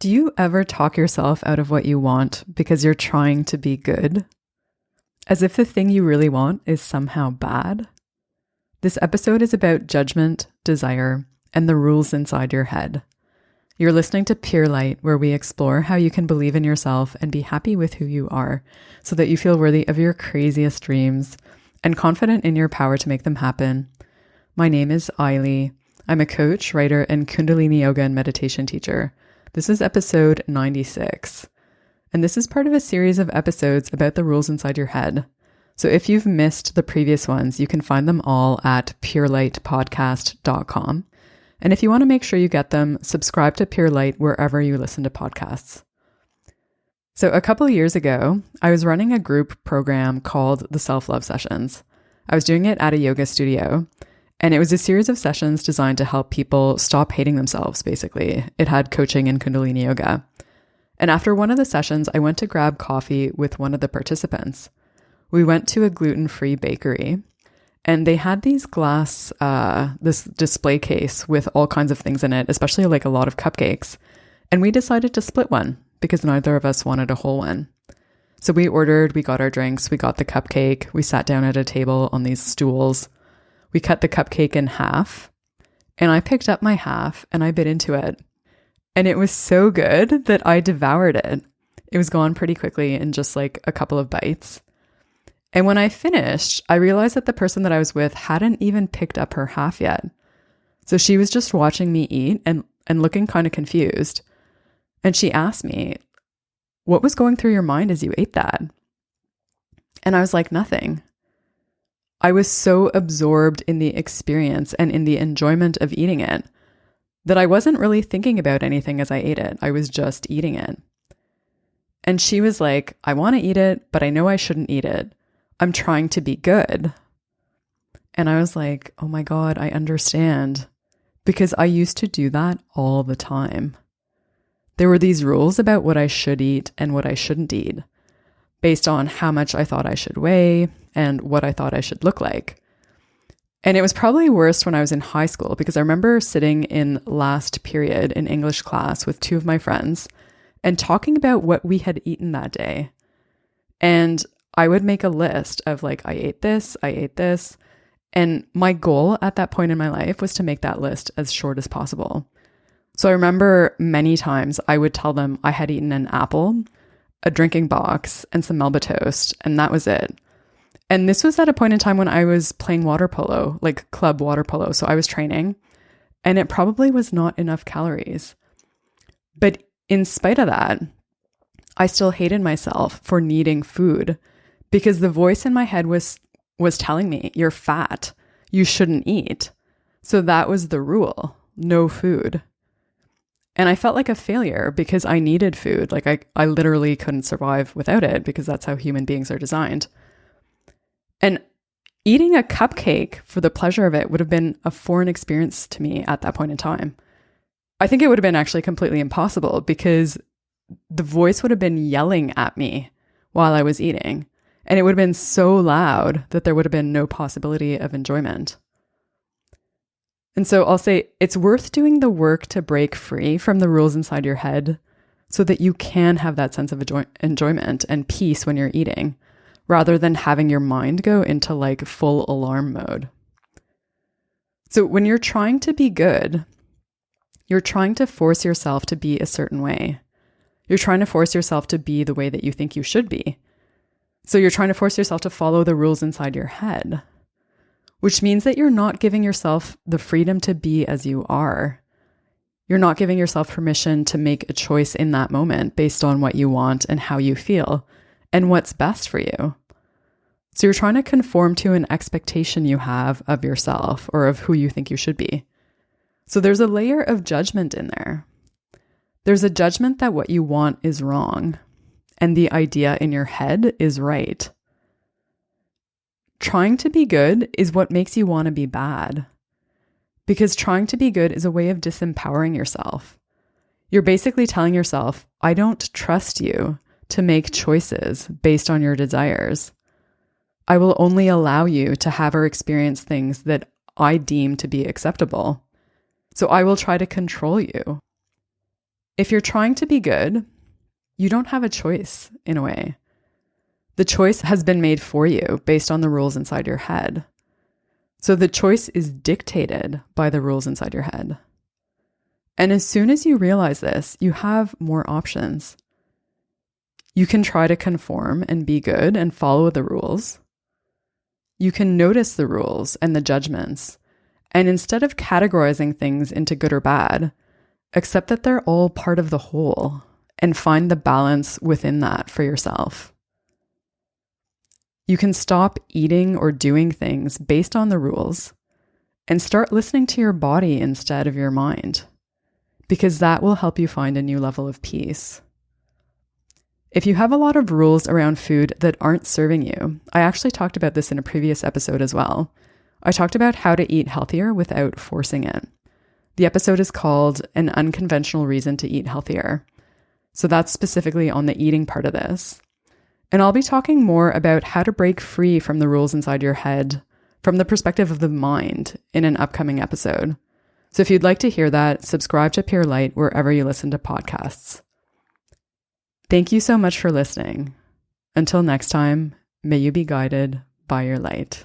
Do you ever talk yourself out of what you want because you're trying to be good? As if the thing you really want is somehow bad? This episode is about judgment, desire, and the rules inside your head. You're listening to Pure Light, where we explore how you can believe in yourself and be happy with who you are so that you feel worthy of your craziest dreams and confident in your power to make them happen. My name is Ailey. I'm a coach, writer, and Kundalini yoga and meditation teacher. This is episode 96, and this is part of a series of episodes about the rules inside your head. So if you've missed the previous ones, you can find them all at purelightpodcast.com. And if you want to make sure you get them, subscribe to Pure Light wherever you listen to podcasts. So a couple of years ago, I was running a group program called the Self-Love Sessions. I was doing it at a yoga studio. And it was a series of sessions designed to help people stop hating themselves, basically. It had coaching and Kundalini yoga. And after one of the sessions, I went to grab coffee with one of the participants. We went to a gluten-free bakery, and they had these glass, this display case with all kinds of things in it, especially like a lot of cupcakes. And we decided to split one because neither of us wanted a whole one. So we got our drinks, we got the cupcake, we sat down at a table on these stools. We cut the cupcake in half, and I picked up my half and I bit into it. And it was so good that I devoured it. It was gone pretty quickly in just like a couple of bites. And when I finished, I realized that the person that I was with hadn't even picked up her half yet. So she was just watching me eat and looking kind of confused. And she asked me, "What was going through your mind as you ate that?" And I was like, "Nothing." I was so absorbed in the experience and in the enjoyment of eating it that I wasn't really thinking about anything as I ate it. I was just eating it. And she was like, "I want to eat it, but I know I shouldn't eat it. I'm trying to be good." And I was like, oh my God, I understand. Because I used to do that all the time. There were these rules about what I should eat and what I shouldn't eat, based on how much I thought I should weigh and what I thought I should look like. And it was probably worst when I was in high school, because I remember sitting in last period in English class with two of my friends and talking about what we had eaten that day. And I would make a list of like, I ate this. And my goal at that point in my life was to make that list as short as possible. So I remember many times I would tell them I had eaten an apple, a drinking box, and some Melba toast, and that was it. And this was at a point in time when I was playing water polo, like club water polo. So I was training, and it probably was not enough calories. But in spite of that, I still hated myself for needing food, because the voice in my head was telling me, "You're fat, you shouldn't eat." So that was the rule, no food. And I felt like a failure because I needed food. Like I literally couldn't survive without it, because that's how human beings are designed. And eating a cupcake for the pleasure of it would have been a foreign experience to me at that point in time. I think it would have been actually completely impossible, because the voice would have been yelling at me while I was eating. And it would have been so loud that there would have been no possibility of enjoyment. And so I'll say it's worth doing the work to break free from the rules inside your head so that you can have that sense of enjoyment and peace when you're eating, rather than having your mind go into like full alarm mode. So when you're trying to be good, you're trying to force yourself to be a certain way. You're trying to force yourself to be the way that you think you should be. So you're trying to force yourself to follow the rules inside your head, which means that you're not giving yourself the freedom to be as you are. You're not giving yourself permission to make a choice in that moment based on what you want and how you feel and what's best for you. So you're trying to conform to an expectation you have of yourself or of who you think you should be. So there's a layer of judgment in there. There's a judgment that what you want is wrong and the idea in your head is right. Trying to be good is what makes you want to be bad, because trying to be good is a way of disempowering yourself. You're basically telling yourself, I don't trust you to make choices based on your desires. I will only allow you to have or experience things that I deem to be acceptable. So I will try to control you. If you're trying to be good, you don't have a choice in a way. The choice has been made for you based on the rules inside your head. So the choice is dictated by the rules inside your head. And as soon as you realize this, you have more options. You can try to conform and be good and follow the rules. You can notice the rules and the judgments, and instead of categorizing things into good or bad, accept that they're all part of the whole and find the balance within that for yourself. You can stop eating or doing things based on the rules and start listening to your body instead of your mind, because that will help you find a new level of peace. If you have a lot of rules around food that aren't serving you, I actually talked about this in a previous episode as well. I talked about how to eat healthier without forcing it. The episode is called An Unconventional Reason to Eat Healthier. So that's specifically on the eating part of this. And I'll be talking more about how to break free from the rules inside your head from the perspective of the mind in an upcoming episode. So if you'd like to hear that, subscribe to Pure Light wherever you listen to podcasts. Thank you so much for listening. Until next time, may you be guided by your light.